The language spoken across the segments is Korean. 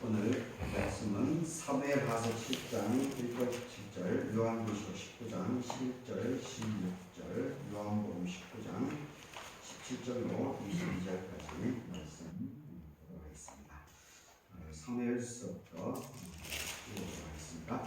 오늘 말씀은 사무엘하서 7장 1절 17절, 요한계시록 19장 11절 16절, 요한복음 19장 17절로 22절까지 말씀 보도록 하겠습니다. 사무엘서부터 읽어보도록 하겠습니다.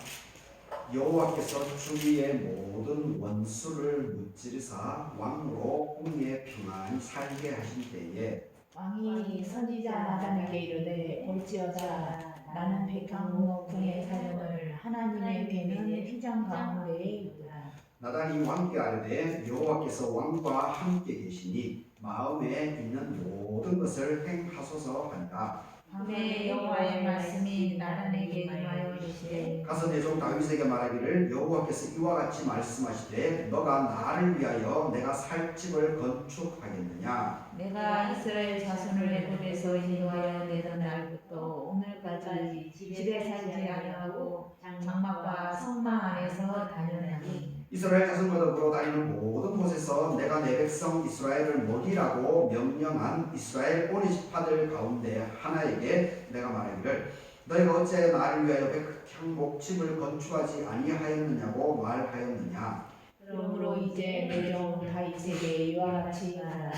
여호와께서 주위의 모든 원수를 무찌르사 왕으로 궁리에 평안히 살게 하신 때에 왕이 선지자 나단에게 이르되 볼지어다 나는 백향목 궁의 사령을 하나님의 궤는 휘장 가운데에 있다. 나단이 왕께 아뢰되 여호와께서 왕과 함께 계시니 마음에 있는 모든 것을 행하소서 하니라. 밤에 여호와의 말씀이 나단에게 임하여 이르시되 가서 내 종 다윗에게 말하기를 여호와께서 이와 같이 말씀하시되 너가 나를 위하여 내가 살 집을 건축하겠느냐. 내가 이스라엘 자손을 애굽에서 인도하여 내던 날부터 오늘까지 집에 살지 아니하고 장막과 성막 안에서 다녔나니 이스라엘 자손과 더불어 다니는 모든 곳에서 내가 내 백성 이스라엘을 먹이라고 명령한 이스라엘 온 지파들 가운데 하나에게 내가 말하기를 너희가 어찌하여 나를 위하여 백향목집을 건축하지 아니하였느냐고 말하였느냐. 그러므로 이제 내 종 다윗에게 이와 같이 말하라.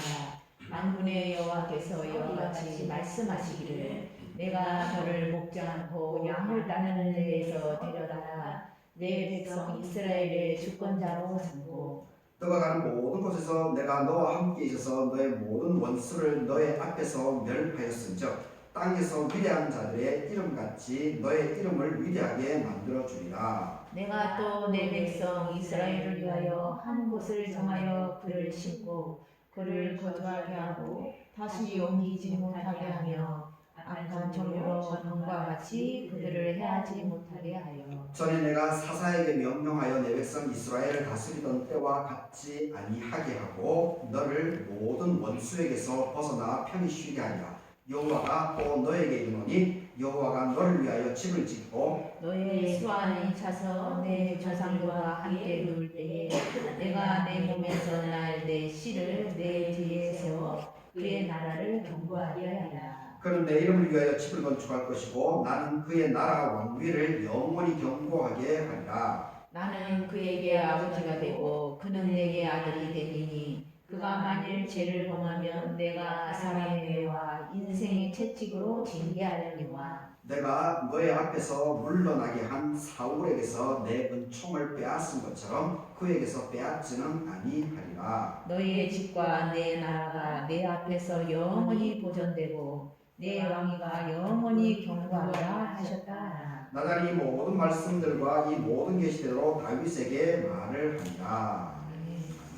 만군의 여호와께서 이와 같이 말씀하시기를 내가 너를 먹지 않고 양을 따르는 데에서 데려다가 내 백성 이스라엘의 주권자로 삼고 너가 가는 모든 곳에서 내가 너와 함께 있어서 너의 모든 원수를 너의 앞에서 멸하였은즉 땅에서 위대한 자들의 이름같이 너의 이름을 위대하게 만들어 주리라. 내가 또 내 백성 이스라엘을 위하여 한 곳을 정하여 그를 심고 그를 거주하게 하고 다시 옮기지 못하게 하며 악한 종으로 전과 같이 그들을 해하지 못하게 하여 전에 내가 사사에게 명령하여 내 백성 이스라엘을 다스리던 때와 같지 아니하게 하고 너를 모든 원수에게서 벗어나 편히 쉬게 하리라. 여호와가 또 너에게 이르노니 여호와가 너를 위하여 집을 짓고 너의 수완이 차서 내 조상들과 함께 누울 때에 내가 내 몸에서 날 내 씨를 내 뒤에 세워 그의 나라를 견고하게 하리라. 그는 내 이름을 위하여 집을 건축할 것이고 나는 그의 나라 왕위를 영원히 견고하게 하리라. 나는 그에게 아버지가 되고 그는 내게 아들이 되리니 그가 만일 죄를 범하면 내가 사람의 뇌와 인생의 채찍으로 징계하려니와 내가 너의 앞에서 물러나게 한 사울에게서 내 은총을 빼앗은 것처럼 그에게서 빼앗지는 아니하리라. 너희의 집과 내 나라가 내 앞에서 영원히 보존되고 내 왕위가 영원히 견고하리라 하셨다. 나단이 모든 말씀들과 이 모든 계시대로 다윗에게 말을 하니라.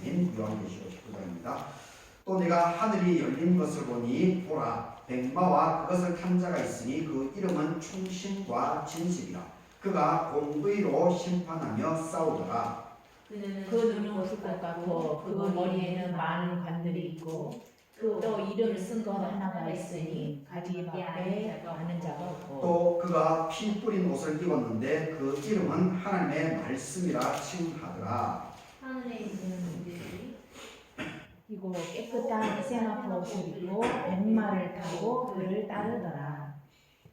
아멘. 요한계시록 19장입니다. 또 내가 하늘이 열린 것을 보니 보라 백마와 그것을 탄 자가 있으니 그 이름은 충신과 진실이라. 그가 공의로 심판하며 싸우더라. 그 눈은 붉것 같고 그 머리에는 많은 관들이 있고 또 이름 쓴 것 하나가 있으니 가지 밖에 아는 자가 없고 또 그가 피 뿌린 옷을 입었는데 그 이름은 하나님의 말씀이라 칭하더라. 하늘에 있는 이들이 이고 깨끗한 세마포 옷을 입고 백마를 타고 그를 따르더라.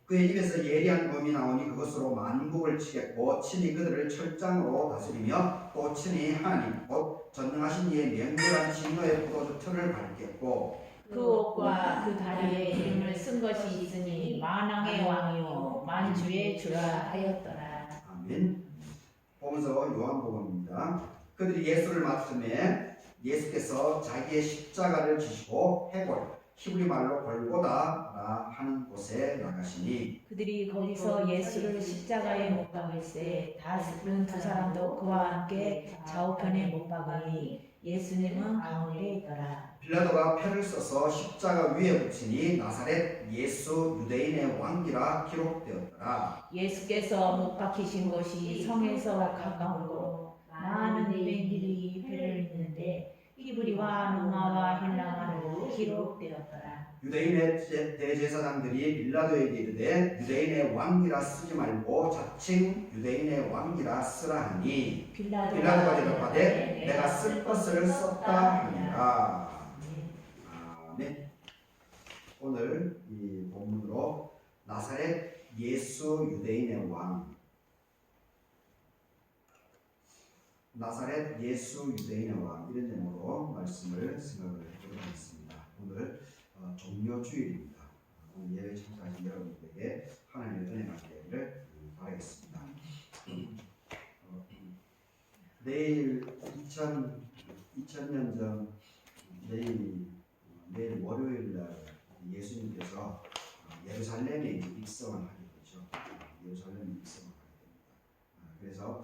그의 입에서 예리한 검이 나오니 그것으로 만국을 치겠고 친히 그들을 철장으로 다스리며 또 친히 하나님 곧 전능하신 이의 명결한 진노의 포도주 틀을 밟겠고 그 옷과 그 다리에 이름을 쓴 것이 있으니 만왕의 왕이요 만주의 주라 하였더라. 아멘. 보면서 요한복음입니다. 그들이 예수를 맡음에 예수께서 자기의 십자가를 지시고 해골 히브리 말로 골고다라 하는 곳에 나가시니 그들이 거기서 예수를 십자가에 못 박을세 다른 두 사람도 그와 함께 좌우편에 못 박으니 예수님은 가운데 있더라. 빌라도가 표를 써서 십자가 위에 붙이니 나사렛 예수 유대인의 왕이라 기록되었더라. 예수께서 못 박히신 곳이 성에서 가까우므로 많은 유대인들이 이 표를 읽는데 히브리와 로마와 헬라어로 기록되었더라. 유대인의 대제사장들이 빌라도에게 이르되 유대인의 왕이라 쓰지 말고 자칭 유대인의 왕이라 쓰라 하니 빌라도가 대답하되 내가 쓸 것을 썼다 하니라. 아멘. 오늘 이 본문으로 나사렛 예수 유대인의 왕, 나사렛 예수 유대인의 왕, 이런 제목으로 말씀을 생각을 해보도록 하겠습니다. 오늘 종료주일입니다. 오늘 예배 참석하신 여러분들에게 하나님의 은혜가 되기를 바라겠습니다. 내일 2000년 전 내일 월요일 날 예수님께서 예루살렘에 입성을 하게 되죠. 예루살렘에 입성을 하게 됩니다. 그래서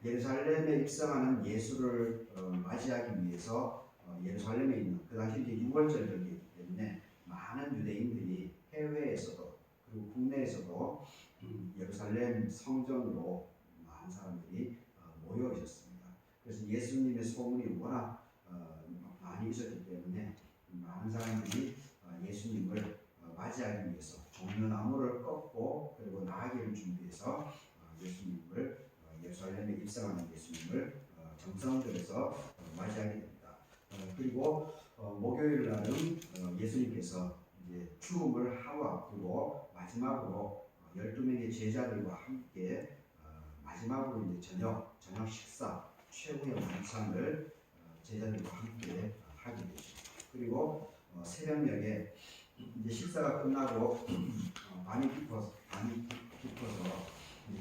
예루살렘에 입성하는 예수를 맞이하기 위해서 예루살렘에 있는, 그 당시 이제 6월절이기 때문에 많은 유대인들이 해외에서도 그리고 국내에서도 예루살렘 성전으로 많은 사람들이 모여 있었습니다. 그래서 예수님의 소문이 워낙 많이 있었기 때문에 많은 사람들이 예수님을 맞이하기 위해서 종려나무를 꺾고 그리고 나아가기를 준비해서 예수님을 예루살렘에 입성하는 예수님을 정성들여서 맞이하게 됩니다. 그리고 목요일 날은 예수님께서 이제 죽음을 하루 앞두고 마지막으로 12명의 제자들과 함께 마지막으로 이제 저녁 식사 최후의晚餐을 제자들과 함께 하게 되죠. 그리고 새벽녘에 이제 식사가 끝나고 밤이 깊어서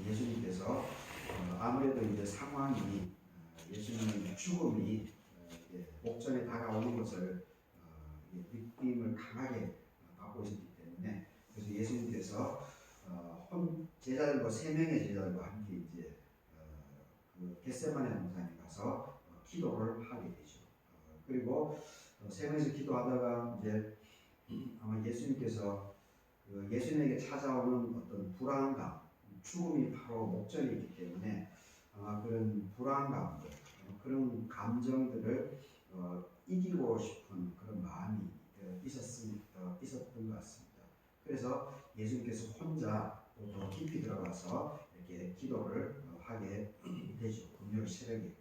예수님께서 아무래도 이제 상황이 예수님의 죽음이 목전에 다가오는 것을 느낌을 강하게 받고 있었기 때문에 그래서 예수님께서 제자들과 3명의 제자들과 함께 이제 그 겟세마네 동산에 가서 기도를 하게 되죠. 그리고 세 명이서 기도하다가 이제 아마 예수님께서 예수님에게 찾아오는 어떤 불안감, 죽음이 바로 목전에 있기 때문에 아마 그런 불안감들, 그런 감정들을 이기고 싶은 그런 마음이 있었던 것 같습니다. 그래서 예수님께서 혼자 더 깊이 들어가서 이렇게 기도를 하게 되죠. 금요일 새벽에.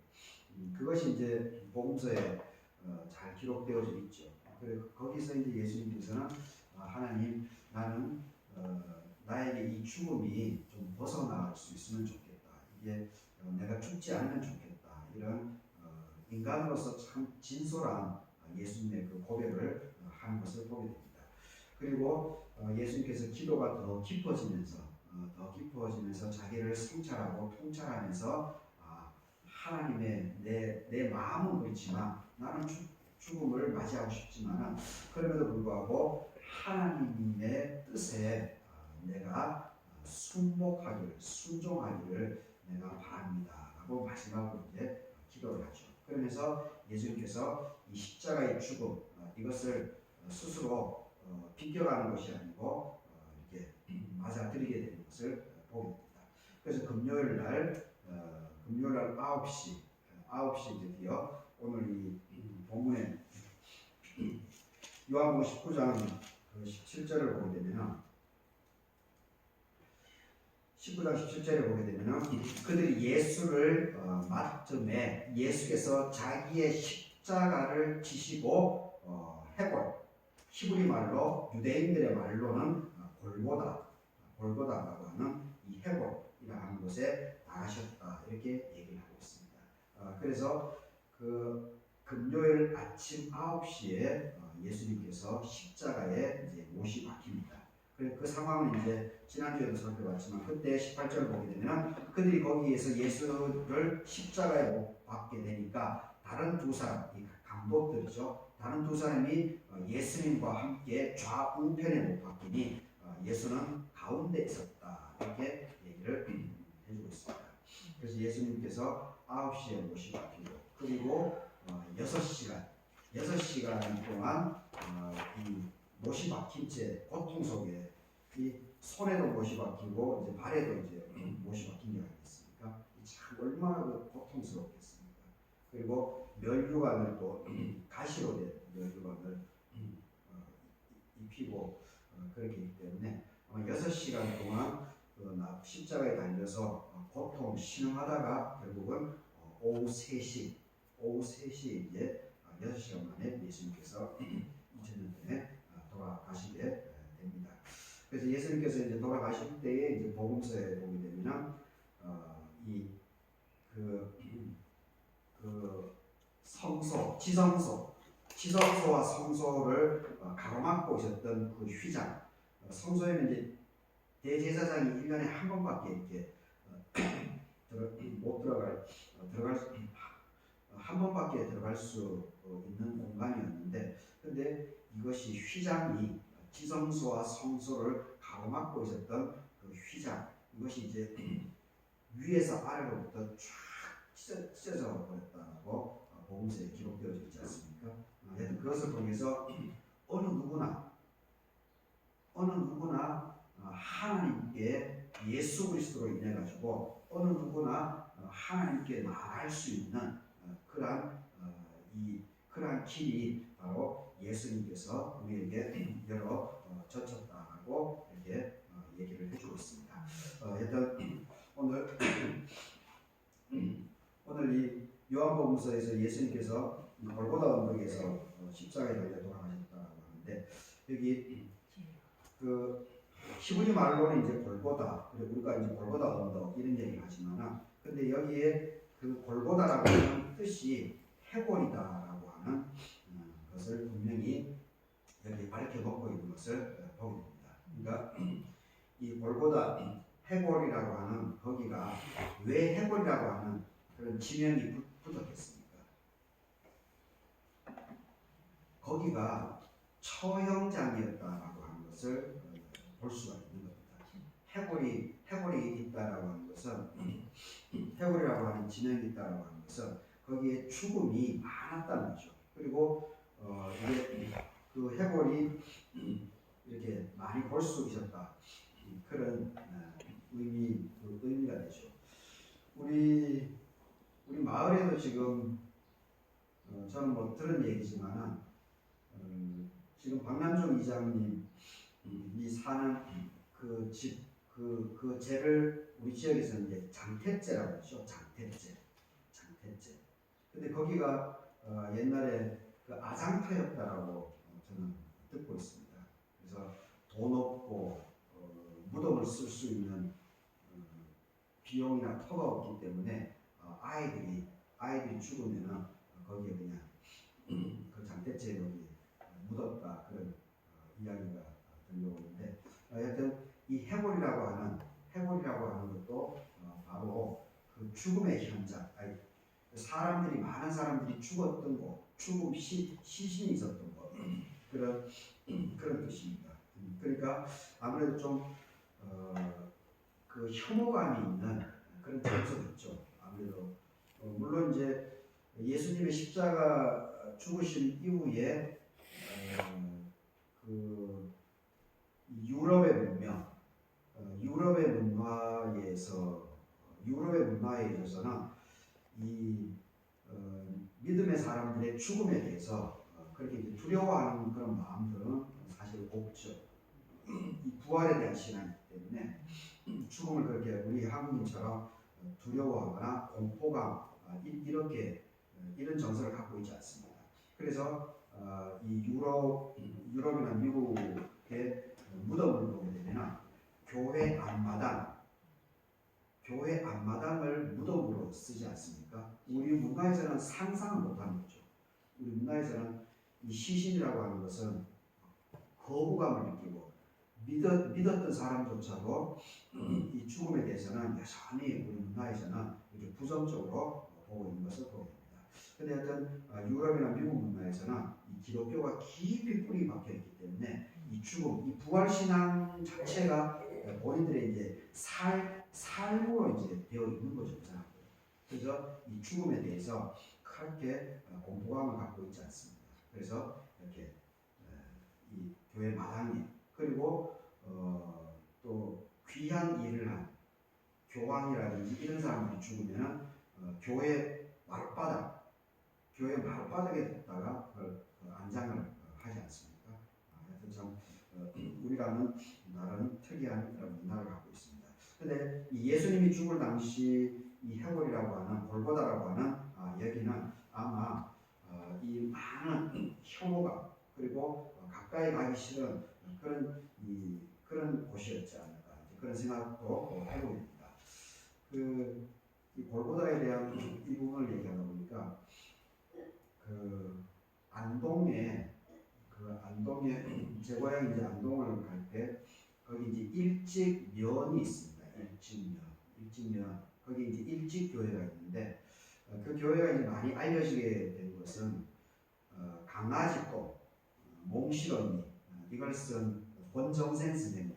그것이 이제 복음서에 잘 기록되어져 있죠. 그래서 거기서 이제 예수님께서는 하나님, 나는 나에게 이 죽음이 좀 벗어날 수 있으면 좋겠다. 이게 내가 죽지 않으면 좋겠다. 이런 인간으로서 참 진솔한 예수님의 그 고백을 하는 것을 보게 됩니다. 그리고 예수님께서 기도가 더 깊어지면서 자기를 성찰하고 통찰하면서 하나님의 내 마음은 그렇지만 나는 죽음을 맞이하고 싶지만은 그럼에도 불구하고 하나님의 뜻에 내가 순종하기를 내가 바랍니다. 라고 마지막으로 이제 기도를 하죠. 그러면서 예수님께서 이 십자가의 죽음 이것을 스스로 비껴가는 것이 아니고 이렇게 맞아들이게 되는 것을 보게 됩니다. 그래서 금요일 날 9시 드디어 오늘 이 본문에 요한복음 19장 17절을 보게 되면 19장 17절에 보게 되면 그들이 예수를 맞음에 예수께서 자기의 십자가를 지시고 해골, 히브리 말로 유대인들의 말로는 골고다라고 하는 이 해골이라고 하는 곳에 나가셨다 이렇게 얘기를 하고 있습니다. 그래서 그 금요일 아침 9시에 예수님께서 십자가에 이제 못이 박힙니다. 그 상황은 이제 지난주에도 살펴봤지만 그때 18절 보게 되면 그들이 거기에서 예수를 십자가에 못 박게 되니까 다른 두 사람, 이 강도들이죠. 다른 두 사람이 예수님과 함께 좌우편에 못 박히니 예수는 가운데 있었다 이렇게 얘기를 해주고 있습니다. 그래서 예수님께서 9시에 못이 박히고 그리고 6시간 동안 이 못이 박힌 채 고통 속에 이 손에도 못이 박히고 이제 발에도 이제 못이 박힌 게 아니겠습니까? 참 얼마나 고통스럽겠습니까? 그리고 멸류관을 또 가시로 된 멸류관을 입히고 그렇게 했기 때문에 아마 6시간 동안 십자가에 달려서 고통 신음하다가 결국은 오후 3시 이제 6시간 만에 예수님께서 2000년 전에 돌아가시게 됩니다. 그래서 예수님께서 이제 돌아가실 때에 이제 복음서에 보게 되면은 그 성소, 지성소와 성소를 가로막고 있었던 그 휘장, 성소에는 이제 대제사장이 1년에 한 번밖에 이렇게 못 들어갈 한 번밖에 들어갈 수 있는 공간이었는데, 근데 이것이 휘장이 지성소와 성소를 가로막고 있었던 그 휘장, 이것이 이제 위에서 아래로부터 쫙 찢어져 버렸다고 복음서에 기록되어 있지 않습니까? 하여튼 그것을 통해서 어느 누구나 하나님께 예수 그리스도로 인해 가지고 어느 누구나 하나님께 나아갈 수 있는 그러한 길이 바로 예수님께서 우리에게 열어 젖혔다고 이렇게 얘기를 해주고 있습니다. 일단 오늘 이 요한복음서에서 예수님께서 골고다 언덕에서 십자가에 달려 돌아가셨다고 하는데, 여기 그 히브리 말로는 이제 골고다, 그리고 우리가 이제 골고다 언덕 이런 얘기를 하지만은, 근데 여기에 그 골고다라고 하는 뜻이 해골이다라고 하는 것을 분명히 여기 밝혀 놓고 있는 것을 보게 됩니다. 그러니까 이 골고다 해골이라고 하는 거기가 왜 해골이라고 하는 그런 지명이 붙었겠습니까? 거기가 처형장이었다라고 하는 것을 볼 수가 있는 겁니다. 해골이 있다라고 하는 것은, 해골이라고 하는 지명이 있다라고 하는 것은 거기에 죽음이 많았다는 거죠. 그리고 이게 그 해골이 이렇게 많이 볼 수 있었다, 그런 의미가 되죠. 우리 마을에도 지금 저는 뭐 들은 얘기지만은 지금 박남종 이장님이 사는 그 집, 그 제를 우리 지역에서 이제 장태제라고 하죠. 장태제. 근데 거기가 옛날에 그 아장터였다라고 저는 듣고 있습니다. 그래서 돈 없고 무덤을 쓸 수 있는 비용이나 터가 없기 때문에 아이들이 죽으면은 거기에 그냥 그 장대째 거기 묻었다, 그런 이야기가 들려오는데, 하여튼 이 해골이라고 하는 것도 바로 그 죽음의 현장, 많은 사람들이 죽었던 곳, 죽음 시신이 있었던 곳, 그런 뜻입니다. 그러니까 아무래도 좀 그 혐오감이 있는 그런 장소였죠. 아무래도 물론 이제 예수님의 십자가 죽으신 이후에 그 유럽의 문화에 있어서는 이 믿음의 사람들의 죽음에 대해서 그렇게 이제 두려워하는 그런 마음들은 사실 없죠. 이 부활에 대한 신앙이기 때문에 죽음을 그렇게 우리 한국인처럼 두려워하거나 공포감 이런 정서를 갖고 있지 않습니다. 그래서 이 유럽이나 미국의 무덤을 보게 되면 교회 앞마당을 무덤으로 쓰지 않습니까? 우리 문화에서는 상상을 못하는 거죠. 우리 문화에서는 이 시신이라고 하는 것은 거부감을 느끼고 믿었던 사람조차도 이 죽음에 대해서는 여전히 우리 문화에서는 이렇게 부정적으로 보고 있는 것을 보게 됩니다. 그런데 하여튼 유럽이나 미국 문화에서는 이 기독교가 깊이 뿌리 박혀 있기 때문에 이 죽음, 이 부활 신앙 자체가 본인들의 이제 삶으로 이제 되어 있는 거죠. 그래서 이 죽음에 대해서 그렇게 공포감을 갖고 있지 않습니다. 그래서 이렇게 이 교회 마당에, 그리고 또 귀한 일을 한 교황이라든지 이런 사람들이 죽으면 교회 마룻바닥에다가 그걸 안장을 하지 않습니까? 하여튼 참 우리라는 나라는 특이한 그런 문화를 갖고 있습니다. 그런데 이 예수님이 죽을 당시 이 해골이라고 하는 골고다라고 하는 여기는 아마 이 많은 혐오감, 그리고 가까이 가기 싫은 그런 곳이었지 않을까 그런 생각도 해봅니다. 이 골고다에 대한 이 부분을 얘기하다 보니까 안동에 제 고향이 이제 안동을 갈 때 거기 이제 일직면이 있습니다. 일직면 거기 이제 일직교회가 있는데 그 교회가 이제 많이 알려지게 된 것은 강아지똥, 몽실언니 이걸 쓴 권정생 선생님.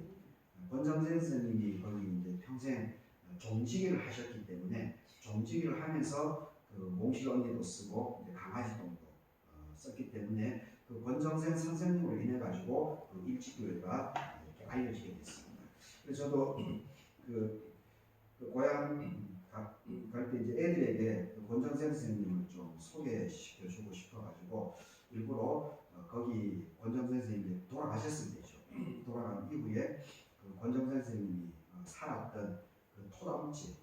권정생 선생님이 거기 이제 평생 종지기를 하셨기 때문에 종지기를 하면서 몽실언니도 쓰고 강아지똥도 썼기 때문에 그 권정생 선생님으로 인해 가지고 일직교회가 이렇게 알려지게 됐습니다. 그래서 저도 고향 갈 때 이제 애들에게 권정생 선생님을 좀 소개시켜주고 싶어가지고 일부러 거기 권정생 선생님이 돌아가셨을 때죠. 돌아간 이후에 권정생 선생님이 살았던 토담집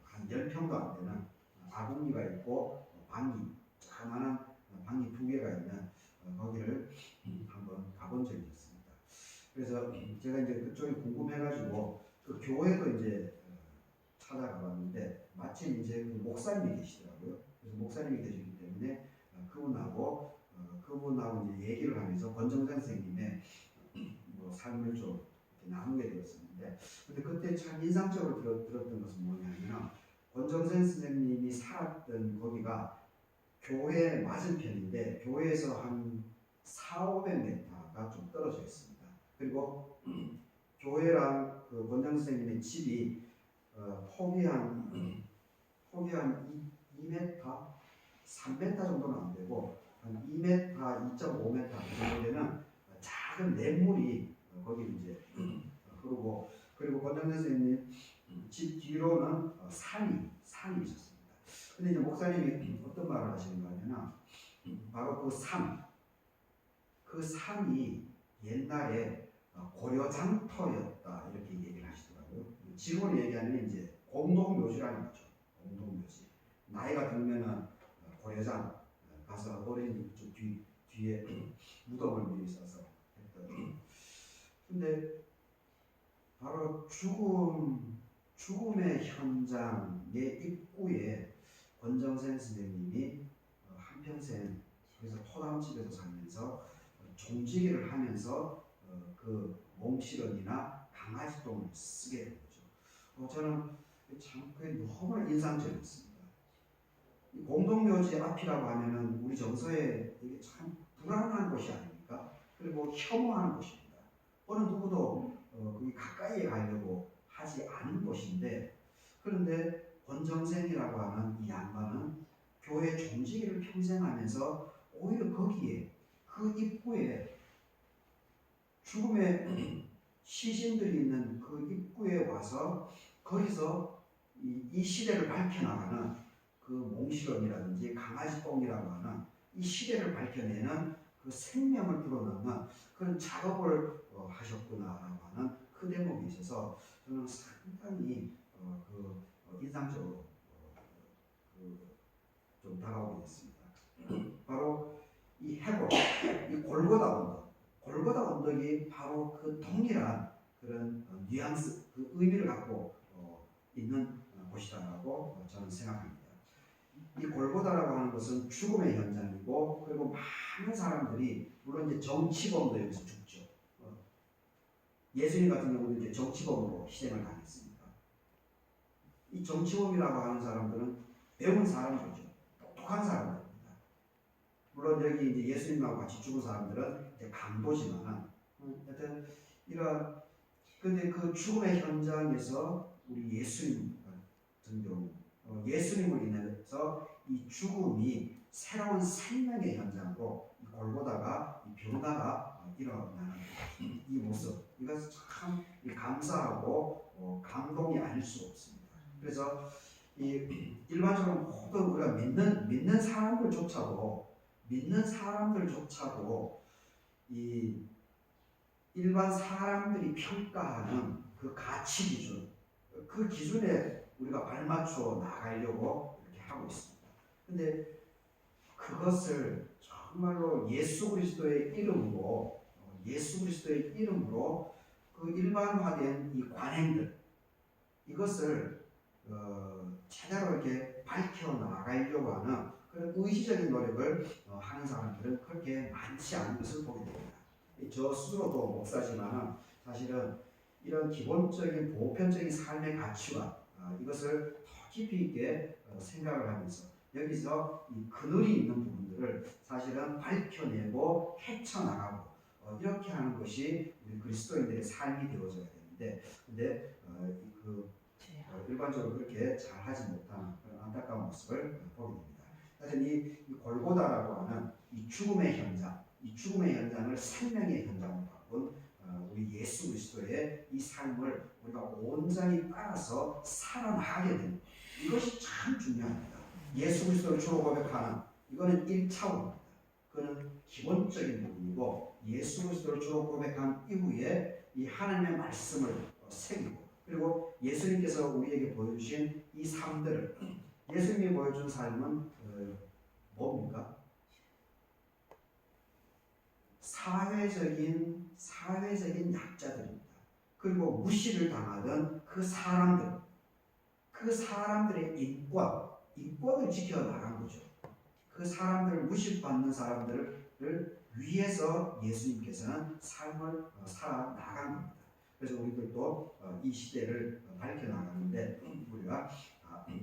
한 10평도 안 되는 아궁이가 있고 방이 조그마한 방이 2개가 있는 거기를 한번 가본 적이 있습니다. 그래서 제가 이제 그쪽이 궁금해가지고 그 교회도 이제 찾아가봤는데 마침 이제 그 목사님이 계시더라고요. 그래서 목사님이 계시기 때문에 그분하고 이제 얘기를 하면서 권정생 선생님의 뭐 삶을 좀 이렇게 나누게 되었었는데, 근데 그때 참 인상적으로 들었던 것은 뭐냐면 권정생 선생님이 살았던 거기가 교회 맞은편인데 교회에서 한 400~500m가 좀 떨어져 있습니다. 그리고 교회랑 그 권정 선생님의 집이 폭이 한 2m, 3m 정도는 안 되고 한 2m, 2.5m 정도 되는 작은 냇물이 거기 이제 흐르고, 그리고 권정 선생님 집 뒤로는 산이 있었습니다. 근데 이제 목사님이 어떤 말을 하시는가 하면 바로 그 산이 옛날에 고려장터였다 이렇게 얘기를 하시더라고요. 지금으로 얘기하면 이제 공동묘지라는 거죠. 공동묘지. 나이가 들면은 고려장 가서 어린 뒤에 무덤을 미리 써서 했던. 근데 바로 죽음의 현장의 입구에 권정생 선생님이 한평생 그래서 토담집에서 살면서 종지기를 하면서 그 몽실언이나 강아지똥을 쓰게 된 거죠. 저는 참 그게 너무 인상적이었습니다. 이 공동묘지 앞이라고 하면은 우리 정서에 이게 참 불안한 곳이 아닙니까? 그리고 혐오하는 곳입니다. 어느 누구도 거기 가까이에 가려고 하지 않은 곳인데, 그런데 권정생이라고 하는 이 양반은 교회 종지기를 평생 하면서 오히려 거기에 그 입구에 죽음의 시신들이 있는 그 입구에 와서 거기서 이 시대를 밝혀나가는 그 몽실언이라든지 강아지똥이라고 하는 이 시대를 밝혀내는 그 생명을 불어넣는 그런 작업을 하셨구나라고 하는 그 대목이 있어서 저는 상당히 인상적으로 좀 다가오게 됐습니다. 바로 이 해골, 이 골고다 언덕이 바로 그 동일한 그런 뉘앙스, 그 의미를 갖고 있는 곳이다라고 저는 생각합니다. 이 골고다라고 하는 것은 죽음의 현장이고, 그리고 많은 사람들이 물론 이제 정치범도 여기서 죽죠. 예수님 같은 경우는 이제 정치범으로 희생을 당했습니다. 이 정치범이라고 하는 사람들은 배운 사람들이죠. 똑똑한 사람들입니다. 물론 여기 이제 예수님하고 같이 죽은 사람들은 이제 강도지만, 하여튼 이런, 근데 그 죽음의 현장에서 우리 예수님 같은 경우 예수님으로 인해서 이 죽음이 새로운 생명의 현장으로 골고다가 변화가 일어나는 이 모습, 이것은 참 감사하고 감동이 아닐 수 없습니다. 그래서 이 일반적으로 모든 우리가 믿는 사람들조차도 이 일반 사람들이 평가하는 그 가치 기준, 그 기준에 우리가 발맞춰 나가려고 이렇게 하고 있습니다. 근데 그것을 정말로 예수 그리스도의 이름으로 그 일반화된 이 관행들 이것을 제대로 이렇게 밝혀 나가려고 하는 그런 의지적인 노력을 하는 사람들은 그렇게 많지 않은 것을 보게 됩니다. 저 스스로도 목사지만 사실은 이런 기본적인 보편적인 삶의 가치관 이것을 더 깊이 있게 생각을 하면서 여기서 이 그늘이 있는 부분들을 사실은 밝혀내고 헤쳐나가고 이렇게 하는 것이 우리 그리스도인들의 삶이 되어져야 되는데 근데 일반적으로 그렇게 잘 하지 못하는 그런 안타까운 모습을 보게 됩니다. 사실 이 골고다라고 하는 이 죽음의 현장, 이 죽음의 현장을 생명의 현장으로 바꾼 우리 예수 그리스도의 이 삶을 우리가 온전히 따라서 살아나가게 되는 이것이 참 중요합니다. 예수 그리스도를 주로 고백하는 이거는 1차원입니다. 그거는 기본적인 부분이고 예수 그리스도를 주로 고백한 이후에 이 하나님의 말씀을 새기고 그리고 예수님께서 우리에게 보여주신 이 삶들을 예수님이 보여준 삶은 뭡니까? 사회적인 약자들입니다. 그리고 무시를 당하던 그 사람들의 인권을 지켜나간 거죠. 그 사람들을 무시받는 사람들을 위해서 예수님께서는 삶을 살아나간 겁니다. 그래서 우리들도 이 시대를 밝혀나가는데 우리가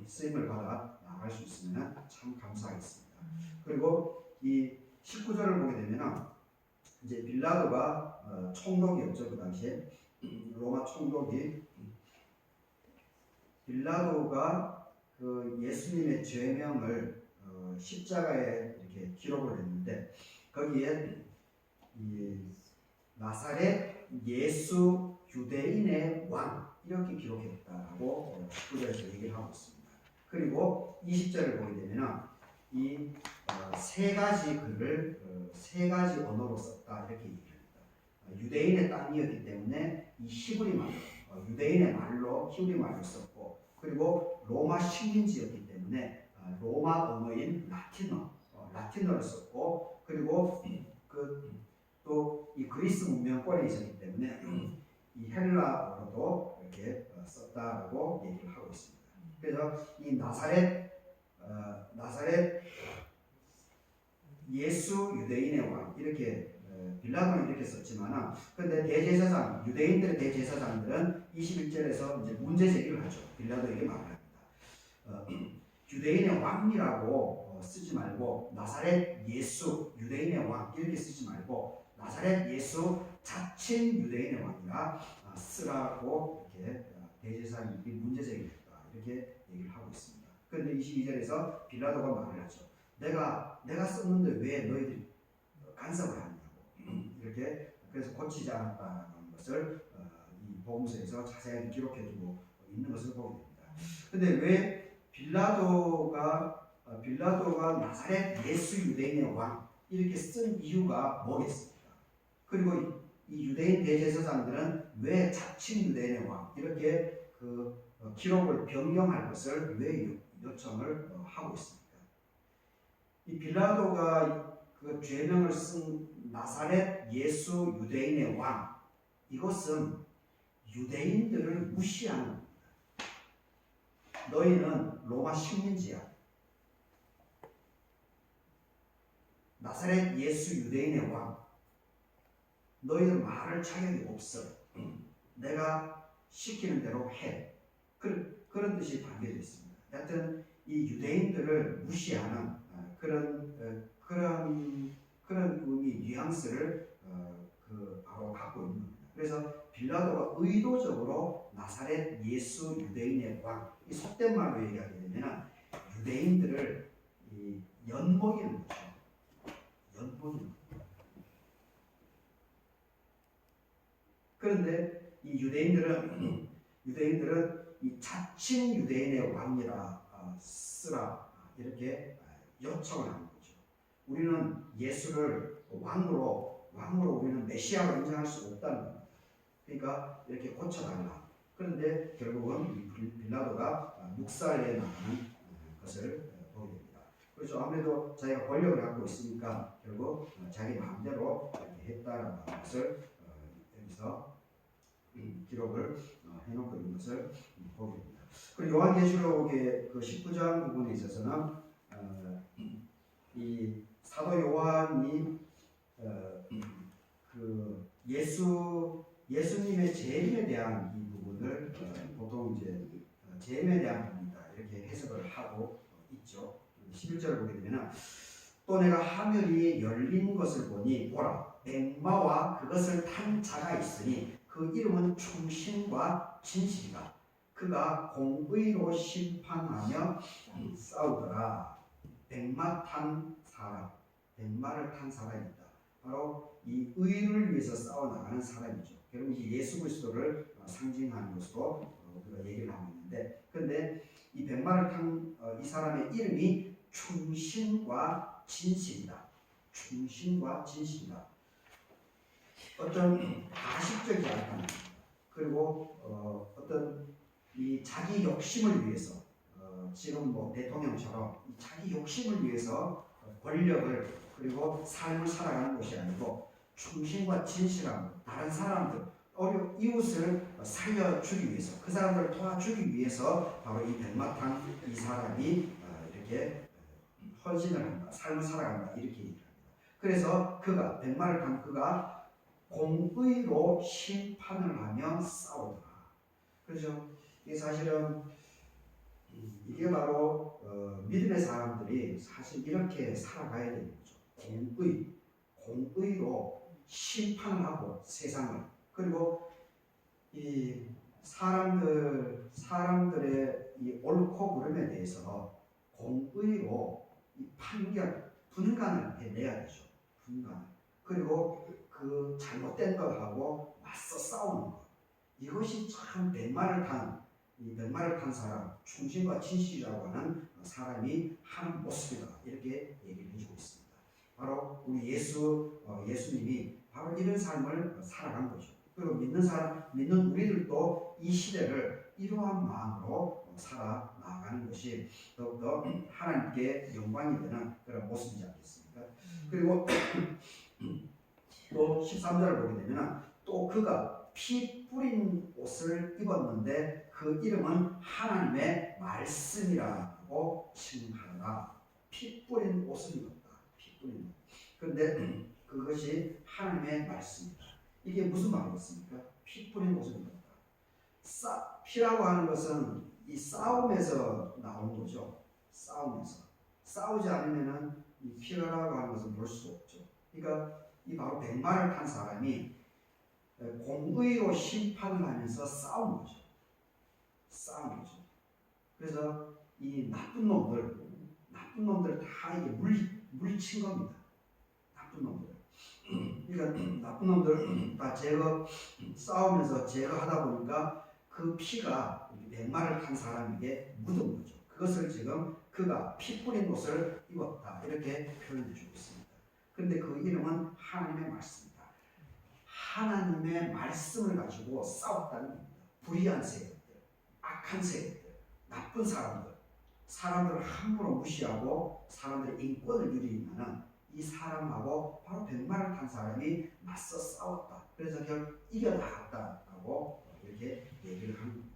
쓰임을 받아 나갈 수 있으면 참 감사하겠습니다. 그리고 이 19절을 보게 되면 이제 빌라도가 총독이었죠. 그 당시에 로마 총독이 빌라도가 그 예수님의 죄명을 십자가에 이렇게 기록을 했는데 거기에 이 나사렛 예수 유대인의 왕 이렇게 기록했다라고 19절에서 얘기를 하고 있습니다. 그리고 20절을 보게 되면 이 세 가지 글을 세 가지 언어로 썼다 이렇게 얘기합니다. 유대인의 땅이었기 때문에 이 히브리 말로 유대인의 말로 히브리 말로 썼고 그리고 로마 식민지였기 때문에 로마 언어인 라틴어를 썼고 그리고 또 이 그리스 문명권에 있었기 때문에 이 헬라어로도 이렇게 썼다라고 얘기를 하고 있습니다. 그래서 이 나사렛 예수 유대인의 왕 이렇게 빌라도는 이렇게 썼지만은 근데 대제사장 유대인들의 대제사장들은 21절에서 이제 문제 제기를 하죠. 빌라도에게 말을 합니다. 유대인의 왕이라고 쓰지 말고 나사렛 예수 유대인의 왕 이렇게 쓰지 말고 나사렛 예수 자칭 유대인의 왕이라 쓰라고 이렇게 대제사장들이 문제 제기를 했다 이렇게 얘기를 하고 있습니다. 그런데 22절에서 빌라도가 말을 하죠. 내가 썼는데 왜 너희들이 간섭을 하냐고 이렇게 그래서 고치지 않았다는 것을 이 복음서에서 자세하게 기록해두고 있는 것을 보게 됩니다. 그런데 왜 빌라도가 나사렛 예수 유대인의 왕 이렇게 쓴 이유가 뭐겠습니까? 그리고 이 유대인 대제사장들은 왜 자칭 유대인의 왕 이렇게 그 기록을 변경할 것을 왜 요청을 하고 있습니까? 이 빌라도가 그 죄명을 쓴 나사렛 예수 유대인의 왕 이것은 유대인들을 무시하는 겁니다. 너희는 로마 식민지야. 나사렛 예수 유대인의 왕 너희들 말할 자격이 없어. 내가 시키는 대로 해. 그런 뜻이 담겨져 있습니다. 여하튼 이 유대인들을 무시하는 그런 의미 뉘앙스를 바로 갖고 있는 겁니다. 그래서 빌라도가 의도적으로 나사렛 예수 유대인의 왕 이 속된 말로 얘기하게 되면 유대인들을 엿먹이는 거죠. 엿먹이는 거죠. 그런데 이 유대인들은 이 자칭 유대인의 왕이라 쓰라 이렇게 요청을 하는 거죠. 우리는 예수를 왕으로 우리는 메시아로 인정할 수 없다는 겁니다. 그러니까 이렇게 고쳐달라. 그런데 결국은 빌라도가 묵살해 나가는 것을 보게 됩니다. 그렇죠. 아무래도 자기가 권력을 갖고 있으니까 결국 자기 마음대로 이렇게 했다는 것을 여기서 기록을 해놓고 있는 것을 보게 됩니다. 그리고 요한계시록의 그 19장 부분에 있어서는 이 사도 요한이 그 예수님의 재림에 대한 이 부분을 보통 이제 재림에 대한 부분이다 이렇게 해석을 하고 있죠. 11절을 보게 되면 또 내가 하늘이 열린 것을 보니 보라 백마와 그것을 탄 자가 있으니 그 이름은 충신과 진실이다. 그가 공의로 심판하며 싸우더라. 백마 탄 사람, 백마를 탄 사람이 있다. 바로 이 의를 위해서 싸워나가는 사람이죠. 결국 예수 그리스도를 상징하는 것으로 우리가 얘기를 하고 있는데, 그런데 이 백마를 탄 이 사람의 이름이 충신과 진실이다. 충신과 진실이다. 어떤 가식적이지 않다. 그리고 어떤 이 자기 욕심을 위해서 지금 뭐 대통령처럼 이 자기 욕심을 위해서 권력을 그리고 삶을 살아가는 것이 아니고 충신과 진실함, 다른 사람들, 이웃을 살려주기 위해서 그 사람들을 도와주기 위해서 바로 이 백마탄 이 사람이 이렇게 헌신을 한다, 삶을 살아간다 이렇게 얘기합니다. 그래서 그가 백마를 탄 그가 공의로 심판을 하며 싸우더라. 그렇죠? 이게 사실은 이게 바로 믿음의 사람들이 사실 이렇게 살아가야 되는 거죠. 공의로 심판을 하고 세상을 그리고 이 사람들의 이 옳고 그름에 대해서 공의로 이 판결 분간을 해내야 되죠. 분간 그리고 그 잘못된 것하고 맞서 싸우는 것 이것이 참 백마를 탄 사람, 충신과 진실이라고 하는 사람이 하는 모습이다. 이렇게 얘기를 해주고 있습니다. 바로 우리 예수님이 바로 이런 삶을 살아간 거죠. 그리고 믿는 우리들도 이 시대를 이러한 마음으로 살아나가는 것이 더욱더 하나님께 영광이 되는 그런 모습이지 않겠습니까? 그리고 또 13절을 보게 되면 또 그가 피 뿌린 옷을 입었는데 그 이름은 하나님의 말씀이라고 칭하더라. 피 뿌린 옷을 입었다. 피 뿌린 옷. 그런데 그것이 하나님의 말씀이다. 이게 무슨 말이겠습니까? 피 뿌린 옷을 입었다. 피라고 하는 것은 이 싸움에서 나온 거죠. 싸움에서. 싸우지 않으면은 이 피라고 하는 것은 볼 수 없죠. 그러니까 이 바로 백마를 탄 사람이 공의로 심판을 하면서 싸운 거죠. 싸운 거죠. 그래서 이 나쁜 놈들 다 이게 물친 겁니다. 나쁜 놈들. 그러니까 나쁜 놈들 다 싸우면서 제거하다 보니까 그 피가 백마를 탄 사람에게 묻은 거죠. 그것을 지금 그가 피 뿌린 옷을 입었다. 이렇게 표현해 주고 있습니다. 그런데 그 이름은 하나님의 말씀이다. 하나님의 말씀을 가지고 싸웠다는 겁니다. 불의한 세력들, 악한 세력들, 나쁜 사람들을 함부로 무시하고 사람들의 인권을 유린하는 이 사람하고 바로 백마를 탄 사람이 맞서 싸웠다. 그래서 결국 이겨나갔다라고 이렇게 얘기를 합니다.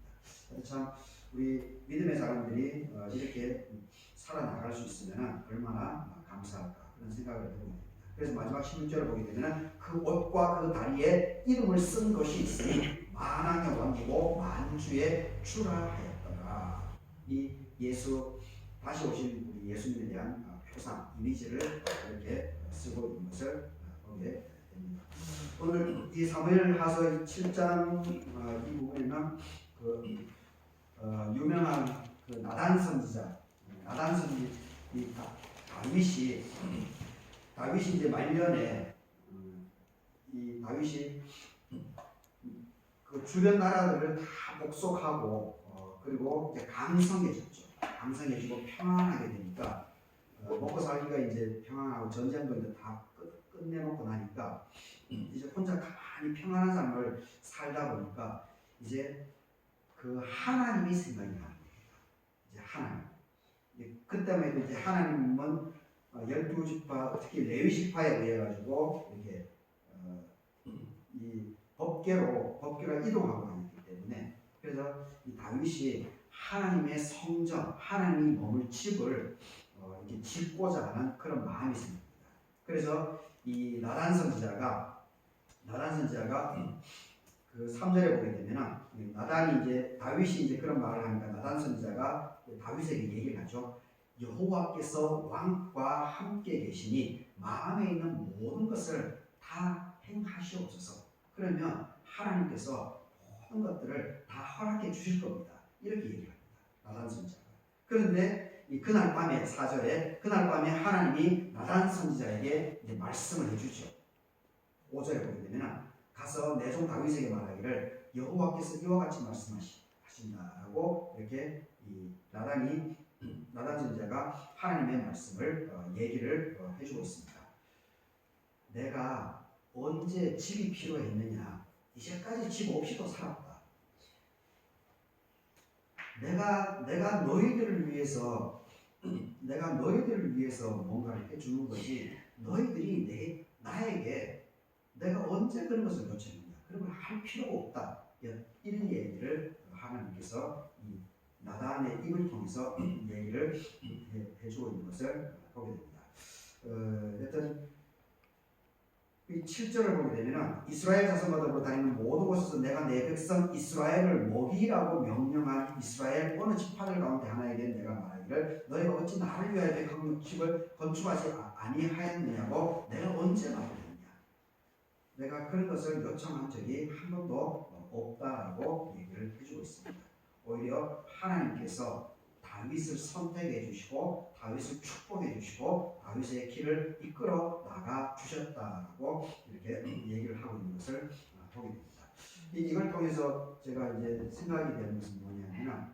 참 우리 믿음의 사람들이 이렇게 살아나갈 수 있으면 얼마나 감사할까 그런 생각을 해봅니다. 그래서 마지막 16절을 보게 되면 그 옷과 그 다리에 이름을 쓴 것이 있으니 만왕의 왕이고 만주의 주라 하였더라. 이 다시 오신 우리 예수님에 대한 표상, 이미지를 이렇게 쓰고 있는 것을 보게 됩니다. 오늘 이 사무엘하서 7장 이 부분에는 유명한 그 나단 선지자, 이 다윗이 이제 말년에 이 다윗이 그 주변 나라들을 다 복속하고 그리고 이제 강성해지고 평안하게 되니까 먹고 살기가 이제 평안하고 전쟁도 이제 다 끝내놓고 나니까 이제 혼자 가만히 평안한 삶을 살다 보니까 이제 그 하나님이 생각이 나는 겁니다. 이제 하나님. 그때만 이제 하나님은 12지파 특히 레위 지파에 의해 가지고 이렇게 이 법궤로 이동하고 하니까 그래서 이 다윗이 하나님의 성전, 하나님이 머물 집을 이렇게 짓고자 하는 그런 마음이 있습니다. 그래서 이 나단 선지자가 그 3절에 보게 되면 나단이 이제 다윗이 이제 그런 말을 하니까 나단 선지자가 다윗에게 얘기를 하죠. 여호와께서 왕과 함께 계시니 마음에 있는 모든 것을 다 행하시옵소서. 그러면 하나님께서 모든 것들을 다 허락해 주실 겁니다. 이렇게 얘기를 합니다. 나단 선지자가. 그런데 그날 밤에 4절에 그날 밤에 하나님이 나단 선지자에게 이제 말씀을 해주죠. 5절에 보게 되면 가서 내 종 다윗에게 말하기를 여호와께서 이와 같이 말씀하신다라고 이렇게 이 나단 선지자가 하나님의 말씀을 얘기를 해주고 있습니다. 내가 언제 집이 필요했느냐? 이제까지 집 없이도 살았다. 내가 너희들을 위해서 뭔가를 해주는 것이 너희들이 나에게 내가 언제 그런 것을 요청했냐? 그런 걸 할 필요가 없다. 이런 얘기를 하나님께서 이 나단의 입을 통해서 얘기를 해주고 있는 것을 보게 됩니다. 일단 이 7절을 보게 되면 이스라엘 자손과 더불어 다니는 모든 곳에서 내가 내 백성 이스라엘을 먹이라고 명령한 이스라엘 어느 지파들 가운데 하나에게 내가 말하기를 너희가 어찌 나를 위하여 백성 집을 건축하지 아니하였느냐고 내가 언제 말했느냐. 내가 그런 것을 요청한 적이 한 번도 없다라고 얘기를 해주고 있습니다. 오히려 하나님께서 다윗을 선택해 주시고 다윗을 축복해 주시고 다윗의 길을 이끌어 나가 주셨다라고 이렇게 얘기를 하고 있는 것을 보게 됩니다. 이걸 통해서 제가 이제 생각이 되는 것은 뭐냐면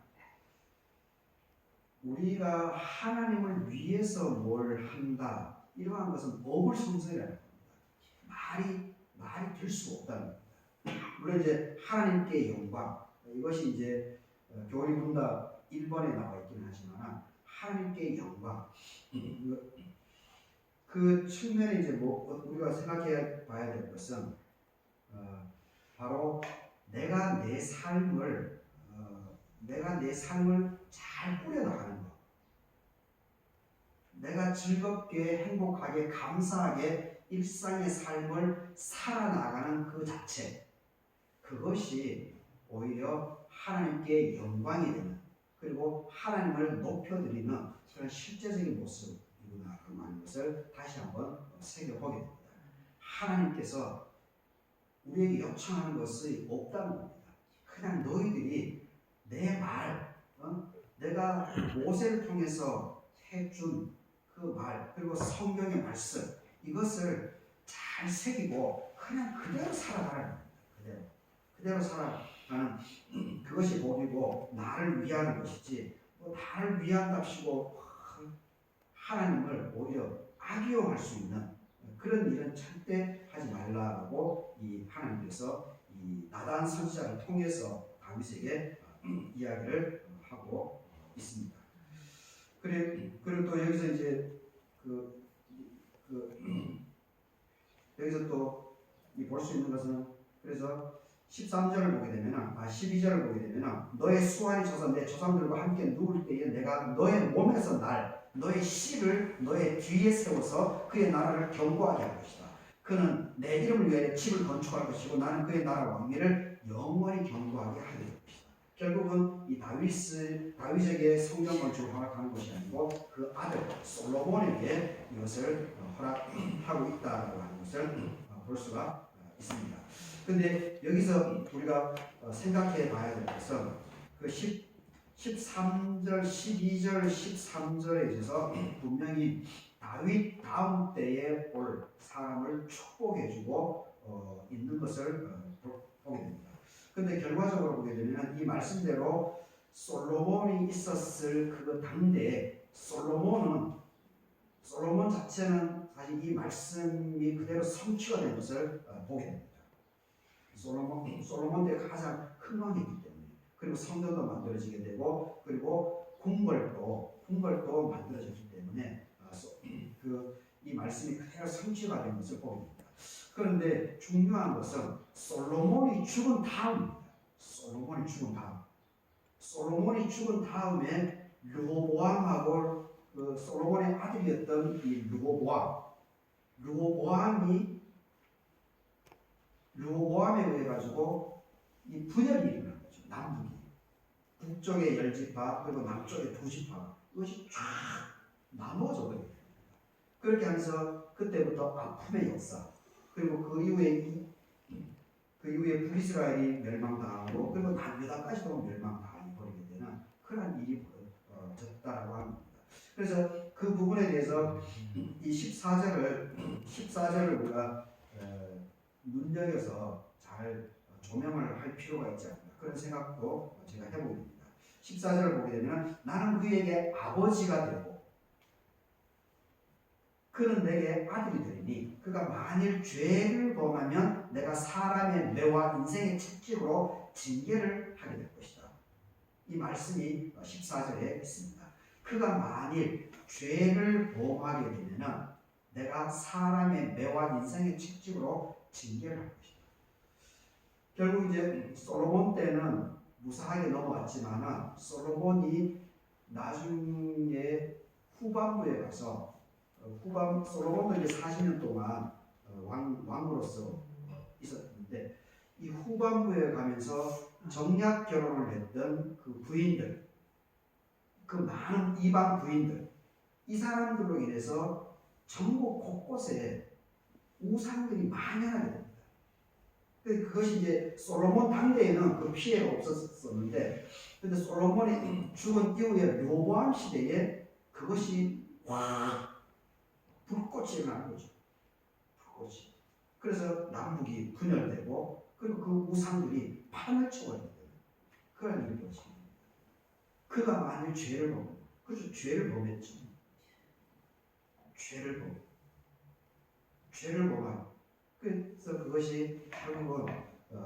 우리가 하나님을 위해서 뭘 한다 이러한 것은 어불성설이라는 겁니다. 말이 될 수 없다는 겁니다. 물론 이제 하나님께 영광 이것이 이제 교리문답 1번에 나와 있긴 하지만 하나님께 영광 그 측면에 이제 뭐 우리가 생각해 봐야 될 것은 바로 내가 내 삶을 잘 꾸려나가는 것, 내가 즐겁게 행복하게 감사하게 일상의 삶을 살아나가는 그 자체, 그것이 오히려 하나님께 영광이 되는 그리고 하나님을 높여드리는 그런 실제적인 모습이구나라고 하는 것을 다시 한번 새겨보게 됩니다. 하나님께서 우리에게 요청하는 것이 없다는 겁니다. 그냥 너희들이 내 말, 내가 모세를 통해서 해준 그 말, 그리고 성경의 말씀, 이것을 잘 새기고 그냥 그대로 살아가라는 겁니다. 그대로 살아가는 그것이 복이고 나를 위하는 것이지 나를 위한답시고 하나님을 오히려 악용할 수 있는 그런 일은 절대 하지 말라고 이 하나님께서 이 나단 선지자를 통해서 다윗에게 이야기를 하고 있습니다. 그리고 또 여기서 이제 여기서 또 볼 수 있는 것은 그래서 13절을 보게 되면 12절을 보게 되면 너의 수완이 져서 내 조상들과 함께 누울 때에 내가 너의 몸에서 너의 씨를 너의 뒤에 세워서 그의 나라를 견고하게 할 것이다. 그는 내 이름을 위해 집을 건축할 것이고 나는 그의 나라 왕위를 영원히 견고하게 하리 것이다. 결국은 이 다윗에게 성전 건축을 허락하는 것이 아니고 그 아들 솔로몬에게 이것을 허락하고 있다라고 하는 것을 볼 수가 있습니다. 근데 여기서 우리가 생각해 봐야 될 것은 그 13절, 12절, 13절에 있어서 분명히 다윗 다음 때에 올 사람을 축복해주고 있는 것을 보게 됩니다. 근데 결과적으로 보게 되면 이 말씀대로 솔로몬이 있었을 그 당대에 솔로몬 자체는 사실 이 말씀이 그대로 성취가 된 것을 보게 됩니다. 솔로몬 때가 가장 큰 왕이기 때문에 그리고 성전도 만들어지게 되고 그리고 궁궐도 만들어졌기 때문에 이 말씀이 그대로 성취가 된 것을 보게 됩니다. 그런데 중요한 것은 솔로몬이 죽은 다음입니다. 솔로몬이 죽은 다음. 솔로몬이 죽은 다음에 르호보암하고 그 솔로몬의 아들이었던 이 르호보암에 의해 가지고 이 분열이 일어난 거죠. 남북이 북쪽에 10지파 그리고 남쪽에 2지파 이것이 쫙 나눠져 버려요. 그렇게 하면서 그때부터 아픔의 역사 그리고 그 이후에 북이스라엘이 멸망당하고 그리고 남유다까지도 멸망당하게 버리게 되는 그런 일이 벌어졌다라고 합니다. 그래서 그 부분에 대해서 이 14절을 우리가 눈여겨서 잘 조명을 할 필요가 있지 않나 그런 생각도 제가 해보게 됩니다. 14절을 보게 되면 나는 그에게 아버지가 되고 그는 내게 아들이 되리니 그가 만일 죄를 범하면 내가 사람의 뇌와 인생의 채찍으로 징계를 하게 될 것이다. 이 말씀이 14절에 있습니다. 그가 만일 죄를 범하게 되면 내가 사람의 뇌와 인생의 채찍으로 징계를 할 것이다. 결국 이제 솔로몬 때는 무사하게 넘어갔지만 솔로몬이 나중에 후반부에 가서 솔로몬도 이제 40년 동안 왕으로서 있었는데 이 후반부에 가면서 정략 결혼을 했던 그 부인들, 그 많은 이방 부인들, 이 사람들로 인해서 전국 곳곳에 우상들이 만연하게 됩니다. 그것이 이제 솔로몬 당대에는 그 피해가 없었었는데, 근데 솔로몬이 죽은 이후에 르호보암 시대에 그것이 불꽃이 일어나는 거죠. 불꽃이. 그래서 남북이 분열되고 그리고 그 우상들이 판을 쳐버리게 되는 그런 일이 벌어집니다. 그가 만일 죄를 범하면 그래서 죄를 범했죠. 죄를 범하고 그래서 그것이 결국은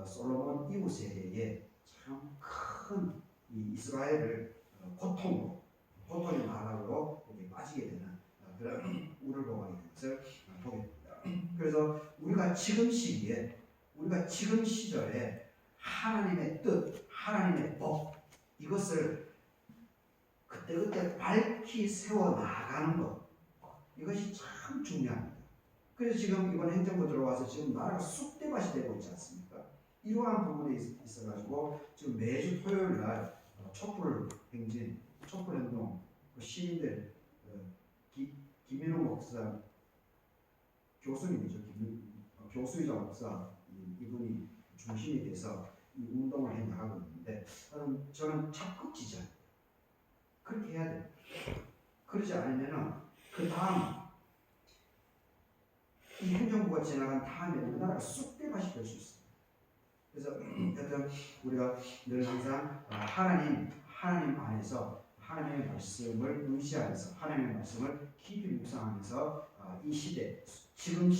솔로몬 이후 세대에 참 큰 이 이스라엘을 고통의 나라로 빠지게 되는 그런 우를 범하게 된 것을 보게 됩니다. 그래서 우리가 지금 시절에 하나님의 뜻, 하나님의 법 이것을 그때그때 밝히 세워 나가는 것 이것이 참 중요합니다. 그래서 지금 이번 행정부 들어와서 지금 나라가 쑥대밭이 되고 있지 않습니까? 이러한 부분에 있어가지고 지금 매주 토요일 날 촛불 행동, 시민들 김민호 목사 교수님이죠. 교수이자 목사 이분이 중심이 돼서 이 운동을 해 나가고 있는데 저는 적극 지지합니다. 그렇게 해야 돼요. 그러지 않으면은 그 다음 이 행정부가 지나간 다음에 우리나라가 쑥대밭이 될 수 있습니다. 그래서 여튼 우리가 늘 항상 하나님 안에서 하나님의 말씀을 의지하면서 하나님의 말씀을 깊이 묵상하면서 이 시대 지금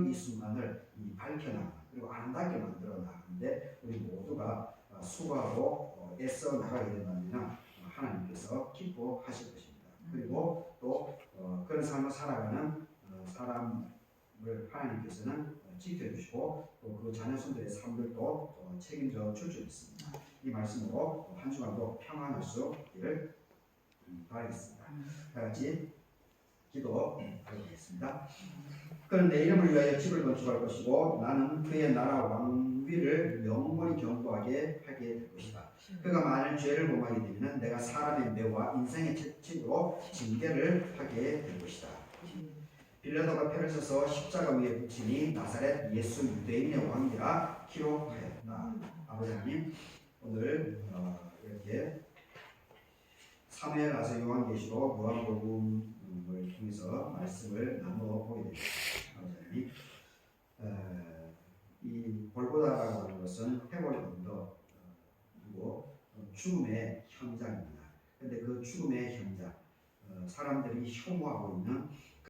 이 순간을 밝혀나가 그리고 아름답게 만들어 나가는데 우리 모두가 수고하고 애써 나가게 된다면 하나님께서 기뻐하실 것입니다. 그리고 또 그런 삶을 살아가는 사람을 하나님께서는 지켜주시고 또 그 자녀손들의 삶들도 책임져 줄 줄 믿습니다. 이 말씀으로 한 주간도 평안할 수 있기를 바라겠습니다. 다 같이 기도하겠습니다. 그는 내 이름을 위하여 집을 건축할 것이고 나는 그의 나라 왕위를 영원히 견고하게 하게 될 것이다. 그가 만일 죄를 범하게 되면 내가 사람의 뇌와 인생의 채찍으로 징계를 하게 될 것이다. 빌라도가 표를 써서 십자가 위에 붙이니 나사렛 예수 유대인의 왕이라 기록하였다. 아버지 하나님 오늘 이렇게 사무엘하서 요한계시록 누가복음을 통해서 말씀을 나누어 보게 됩니다. 아버지 하나님 이 골고다라고 하는 것은 회골의 언덕이고 죽음의 현장입니다. 그런데 그 죽음의 현장 사람들이 혐오하고 있는